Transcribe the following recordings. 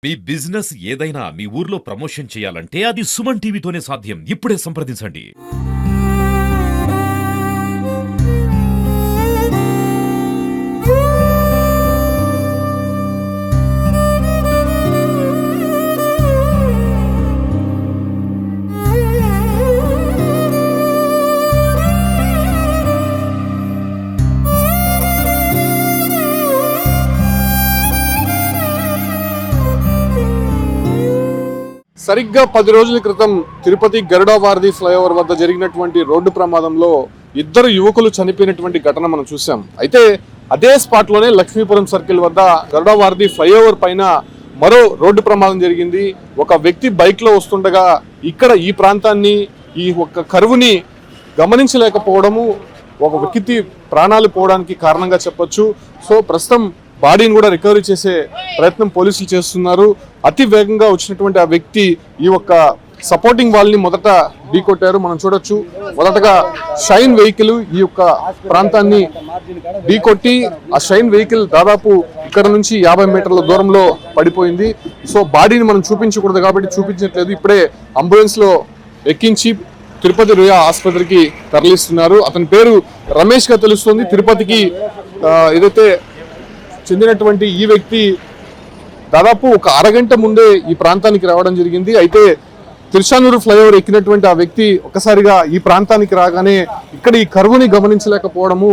మీ business ఏదైనా మీ ఊర్లో promotion చేయాలంటే అది సుమన్ టీవీతోనే సాధ్యం. ఇప్పుడే సంప్రదించండి. సరిగ్గా 10 రోజుల క్రితం తిరుపతి గరుడ వారధి ఫ్లైఓవర్ వద్ద జరిగినటువంటి రోడ్డు ప్రమాదంలో ఇద్దరు యువకులు చనిపోయినటువంటి ఘటన మనం చూసాం. అయితే అదే స్పాట్ లోనే లక్ష్మీపురం సర్కిల్ వద్ద గరుడ వారధి ఫ్లైఓవర్ పైన మరో రోడ్డు ప్రమాదం జరిగింది. ఒక వ్యక్తి బైక్ లో వస్తుండగా ఇక్కడ ఈ ప్రాంతాన్ని ఈ ఒక కరువుని గమనించలేకపోవడము ఒక వ్యక్తి ప్రాణాలు పోవడానికి కారణంగా చెప్పొచ్చు. సో ప్రస్తుతం బాడీని కూడా రికవరీ చేసే ప్రయత్నం పోలీసులు చేస్తున్నారు. అతి వేగంగా వచ్చినటువంటి ఆ వ్యక్తి ఈ యొక్క సపోర్టింగ్ వాల్ ని మొదట ఢీకొట్టారు. మనం చూడొచ్చు, మొదటగా షైన్ వెహికల్ ఈ యొక్క ప్రాంతాన్ని ఢీకొట్టి ఆ షైన్ వెహికల్ దాదాపు ఇక్కడ నుంచి 50 మీటర్ల దూరంలో పడిపోయింది. సో బాడీని మనం చూపించకూడదు కాబట్టి చూపించట్లేదు. ఇప్పుడే అంబులెన్స్ లో ఎక్కించి తిరుపతి రుయా ఆసుపత్రికి తరలిస్తున్నారు. అతని పేరు రమేష్ గా తెలుస్తుంది. తిరుపతికి ఏదైతే చెందినటువంటి ఈ వ్యక్తి దాదాపు ఒక అరగంట ముందే ఈ ప్రాంతానికి రావడం జరిగింది. అయితే తిరుచానూరు ఫ్లైఓవర్ ఎక్కినటువంటి ఆ వ్యక్తి ఒక్కసారిగా ఈ ప్రాంతానికి రాగానే ఇక్కడ ఈ కరువుని గమనించలేకపోవడము,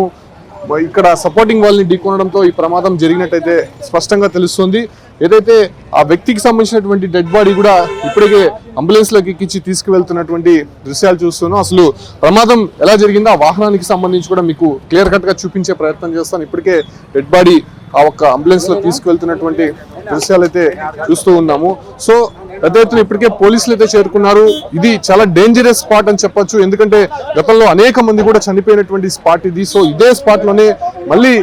ఇక్కడ సపోర్టింగ్ వాల్ ని ఢీకొనడంతో ఈ ప్రమాదం జరిగినట్టయితే స్పష్టంగా తెలుస్తుంది. ఏదైతే ఆ వ్యక్తికి సంబంధించినటువంటి డెడ్ బాడీ కూడా ఇప్పటికే అంబులెన్స్ లోకి ఎక్కించి తీసుకువెళ్తున్నటువంటి దృశ్యాలు చూస్తున్నాం. అసలు ప్రమాదం ఎలా జరిగిందో ఆ వాహనానికి సంబంధించి కూడా మీకు క్లియర్ కట్ గా చూపించే ప్రయత్నం చేస్తాను. ఇప్పటికే డెడ్ బాడీ ఆ ఒక్క అంబులెన్స్ లో తీసుకువెళ్తున్నటువంటి దృశ్యాలు అయితే చూస్తూ ఉన్నాము. సో పెద్ద ఎత్తున ఇప్పటికే పోలీసులు అయితే చేరుకున్నారు. ఇది చాలా డేంజరస్ స్పాట్ అని చెప్పొచ్చు, ఎందుకంటే గతంలో అనేక మంది కూడా చనిపోయినటువంటి స్పాట్ ఇది. సో ఇదే స్పాట్ లోనే మళ్ళీ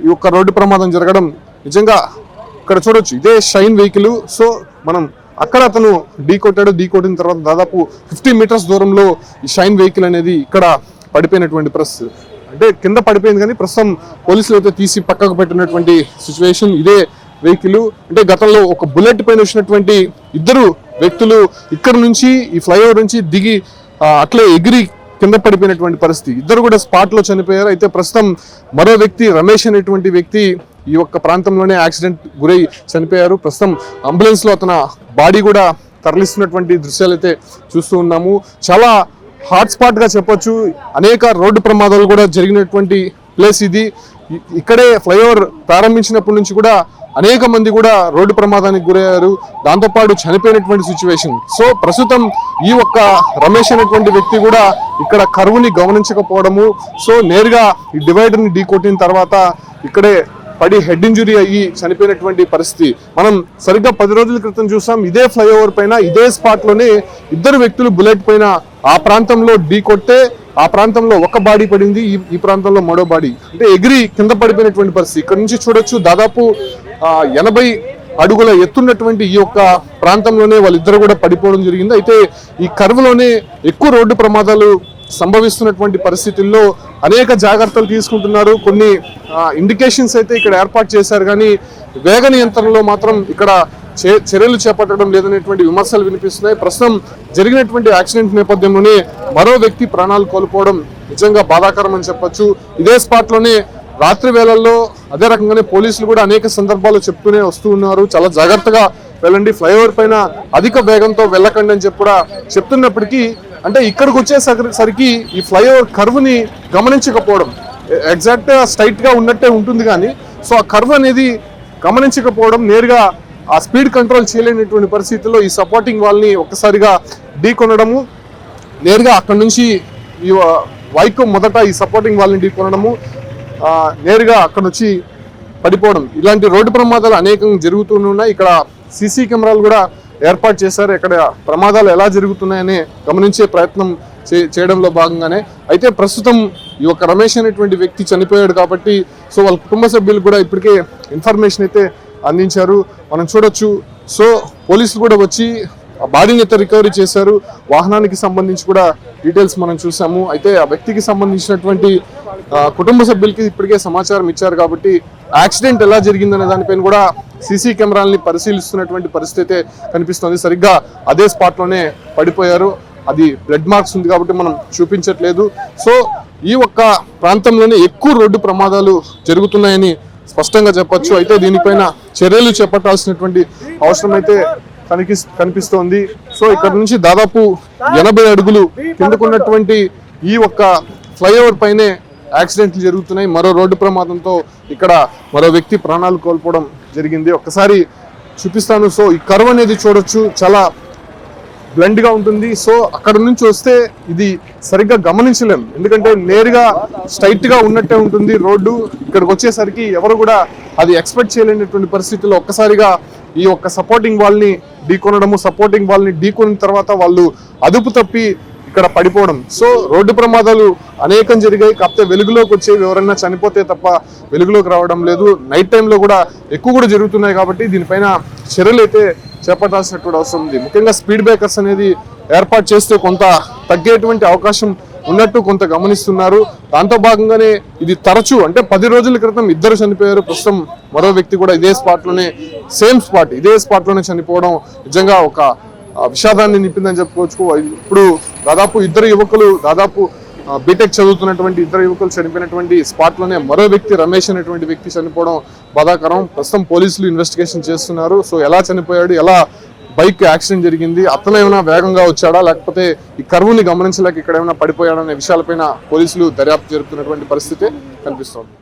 ఈ యొక్క రోడ్డు ప్రమాదం జరగడం నిజంగా ఇక్కడ చూడొచ్చు, ఇదే షైన్ వెహికల్. సో మనం అక్కడ అతను ఢీకొట్టిన తర్వాత దాదాపు 50 మీటర్స్ దూరంలో ఈ షైన్ వెహికల్ అనేది ఇక్కడ పడిపోయినటువంటి పరిస్థితి. అంటే కింద పడిపోయింది కానీ ప్రస్తుతం పోలీసులు అయితే తీసి పక్కకు పెట్టినటువంటి సిచ్యువేషన్. ఇదే వెహికల్ అంటే గతంలో ఒక బుల్లెట్ పైన వచ్చినటువంటి ఇద్దరు వ్యక్తులు ఇక్కడ నుంచి ఈ ఫ్లైఓవర్ నుంచి దిగి అట్లే ఎగిరి కింద పడిపోయినటువంటి పరిస్థితి. ఇద్దరు కూడా స్పాట్ లో చనిపోయారు. అయితే ప్రస్తుతం మరో వ్యక్తి రమేష్ అనేటువంటి వ్యక్తి ఈ యొక్క ప్రాంతంలోనే యాక్సిడెంట్ గురై చనిపోయారు. ప్రస్తుతం అంబులెన్స్ లో అతని బాడీ కూడా తరలిస్తున్నటువంటి దృశ్యాలు అయితే చూస్తూ ఉన్నాము. చాలా హాట్ స్పాట్ గా చెప్పొచ్చు, అనేక రోడ్డు ప్రమాదాలు కూడా జరిగినటువంటి ప్లేస్ ఇది. ఇక్కడే ఫ్లైఓవర్ ప్రారంభించినప్పటి నుంచి కూడా అనేక మంది కూడా రోడ్డు ప్రమాదానికి గురయ్యారు, దాంతోపాటు చనిపోయినటువంటి సిచ్యువేషన్. సో ప్రస్తుతం ఈ ఒక్క రమేష్ అనేటువంటి వ్యక్తి కూడా ఇక్కడ కరువుని గమనించకపోవడము, సో నేరుగా ఈ డివైడర్ ని ఢీకొట్టిన తర్వాత ఇక్కడే పడి హెడ్ ఇంజురీ అయ్యి చనిపోయినటువంటి పరిస్థితి మనం సరిగ్గా 10 రోజుల క్రితం చూసాం. ఇదే ఫ్లైఓవర్ పైన ఇదే స్పాట్ లోనే ఇద్దరు వ్యక్తులు బుల్లెట్ పైన ఆ ప్రాంతంలో ఢీకొట్టే ఆ ప్రాంతంలో ఒక బాడీ పడింది, ఈ ప్రాంతంలో మరో బాడీ అంటే ఎగిరి కింద పడిపోయినటువంటి పరిస్థితి. ఇక్కడ నుంచి చూడొచ్చు, దాదాపు 80 అడుగుల ఎత్తున్నటువంటి ఈ యొక్క ప్రాంతంలోనే వాళ్ళిద్దరు కూడా పడిపోవడం జరిగింది. అయితే ఈ కర్వ్లోనే ఎక్కువ రోడ్డు ప్రమాదాలు సంభవిస్తున్నటువంటి పరిస్థితుల్లో అనేక జాగ్రత్తలు తీసుకుంటున్నారు. కొన్ని ఇండికేషన్స్ అయితే ఇక్కడ ఏర్పాటు చేశారు, కానీ వేగ నియంత్రణలో మాత్రం ఇక్కడ చర్యలు చేపట్టడం లేదనేటువంటి విమర్శలు వినిపిస్తున్నాయి. ప్రస్తుతం జరిగినటువంటి యాక్సిడెంట్ నేపథ్యంలోనే మరో వ్యక్తి ప్రాణాలు కోల్పోవడం నిజంగా బాధాకరం అని చెప్పొచ్చు. ఇదే స్పాట్ లోనే రాత్రి వేళల్లో అదే రకంగానే పోలీసులు కూడా అనేక సందర్భాలు చెప్తూనే వస్తూ ఉన్నారు, చాలా జాగ్రత్తగా వెళ్ళండి, ఫ్లైఓవర్ పైన అధిక వేగంతో వెళ్ళకండి అని చెప్పి కూడా చెప్తున్నప్పటికీ అంటే ఇక్కడికి వచ్చేసరికి ఈ ఫ్లైఓవర్ కర్వ్ ని గమనించకపోవడం, ఎగ్జాక్ట్ గా స్ట్రైట్ గా ఉన్నట్టే ఉంటుంది కానీ సో ఆ కర్వ్ అనేది గమనించకపోవడం, నేరుగా ఆ స్పీడ్ కంట్రోల్ చేయలేనటువంటి పరిస్థితుల్లో ఈ సపోర్టింగ్ వాల్ ని ఒక్కసారిగా ఢీకొనడము, నేరుగా అక్కడ నుంచి ఈ బైక్ మొదట ఈ సపోర్టింగ్ వాల్ ని ఢీకొనడము, నేరుగా అక్కడ వచ్చి పడిపోవడం, ఇలాంటి రోడ్డు ప్రమాదాలు అనేకంగా జరుగుతూనే ఉన్నాయి. ఇక్కడ సీసీ కెమెరాలు కూడా ఏర్పాటు చేశారు, ఇక్కడ ప్రమాదాలు ఎలా జరుగుతున్నాయని గమనించే ప్రయత్నం చేయడంలో భాగంగానే. అయితే ప్రస్తుతం ఈ యొక్క రమేష్ అనేటువంటి వ్యక్తి చనిపోయాడు కాబట్టి సో వాళ్ళ కుటుంబ సభ్యులు కూడా ఇప్పటికే ఇన్ఫర్మేషన్ అయితే అందించారు, మనం చూడొచ్చు. సో పోలీసులు కూడా వచ్చి ఆ బాడీని అయితే రికవరీ చేశారు. వాహనానికి సంబంధించి కూడా డీటెయిల్స్ మనం చూసాము. అయితే ఆ వ్యక్తికి సంబంధించినటువంటి కుటుంబ సభ్యులకి ఇప్పటికే సమాచారం ఇచ్చారు కాబట్టి యాక్సిడెంట్ ఎలా జరిగిందనే దానిపైన కూడా సీసీ కెమెరాలని పరిశీలిస్తున్నటువంటి పరిస్థితి కనిపిస్తుంది. సరిగ్గా అదే స్పాట్లోనే పడిపోయారు. అది బ్లడ్ మార్క్స్ ఉంది కాబట్టి మనం చూపించట్లేదు. సో ఈ ఒక్క ప్రాంతంలోనే ఎక్కువ రోడ్డు ప్రమాదాలు జరుగుతున్నాయని స్పష్టంగా చెప్పొచ్చు. అయితే దీనిపైన చర్యలు చేపట్టాల్సినటువంటి అవసరం అయితే కనిపిస్తోంది. సో ఇక్కడ నుంచి దాదాపు 80 అడుగులు కిందకున్నటువంటి ఈ ఒక్క ఫ్లైఓవర్ పైనే యాక్సిడెంట్లు జరుగుతున్నాయి. మరో రోడ్డు ప్రమాదంతో ఇక్కడ మరో వ్యక్తి ప్రాణాలు కోల్పోవడం జరిగింది. ఒక్కసారి చూపిస్తాను. సో ఈ కర్వ్ అనేది చూడొచ్చు, చాలా బ్లండ్ గా ఉంటుంది. సో అక్కడ నుంచి వస్తే ఇది సరిగ్గా గమనించలేం, ఎందుకంటే నేరుగా స్ట్రైట్ గా ఉన్నట్టే ఉంటుంది రోడ్డు. ఇక్కడికి వచ్చేసరికి ఎవరు కూడా అది ఎక్స్పెక్ట్ చేయలేనటువంటి పరిస్థితుల్లో ఒక్కసారిగా ఈ ఒక్క సపోర్టింగ్ వాల్ ని ఢీకొనడము, సపోర్టింగ్ వాల్ ని ఢీకొన్న తర్వాత వాళ్ళు అదుపు తప్పి ఇక్కడ పడిపోవడం. సో రోడ్డు ప్రమాదాలు అనేకం జరిగాయి. కాకపోతే వెలుగులోకి వచ్చేవి ఎవరైనా చనిపోతే తప్ప వెలుగులోకి రావడం లేదు. నైట్ టైంలో కూడా ఎక్కువ కూడా జరుగుతున్నాయి. కాబట్టి దీనిపైన చర్యలు అయితే చేపట్టాల్సినటువంటి అవసరం ఉంది. ముఖ్యంగా స్పీడ్ బ్రేకర్స్ అనేది ఏర్పాటు చేస్తే కొంత తగ్గేటువంటి అవకాశం ఉన్నట్టు కొంత గమనిస్తున్నారు. దాంతో భాగంగానే ఇది తరచూ అంటే 10 రోజుల క్రితం 2 చనిపోయారు. ప్రస్తుతం మరో వ్యక్తి కూడా ఇదే స్పాట్లోనే ఇదే స్పాట్లోనే చనిపోవడం నిజంగా ఒక విషాదాన్ని నింపిందని చెప్పుకోవచ్చు. ఇప్పుడు దాదాపు 2 యువకులు బీటెక్ చదువుతున్నటువంటి 2 యువకులు చనిపోయినటువంటి స్పాట్లోనే మరో వ్యక్తి రమేష్ అనేటువంటి వ్యక్తి చనిపోవడం బాధాకరం. ప్రస్తుతం పోలీసులు ఇన్వెస్టిగేషన్ చేస్తున్నారు. సో ఎలా చనిపోయాడు, ఎలా బైక్ యాక్సిడెంట్ జరిగింది, అతను ఏమైనా వేగంగా వచ్చాడా లేకపోతే ఈ కర్వ్ని గమనించలేక ఇక్కడ ఏమైనా పడిపోయాడా అనే విషయాలపైన పోలీసులు దర్యాప్తు జరుపుతున్నటువంటి పరిస్థితి కనిపిస్తోంది.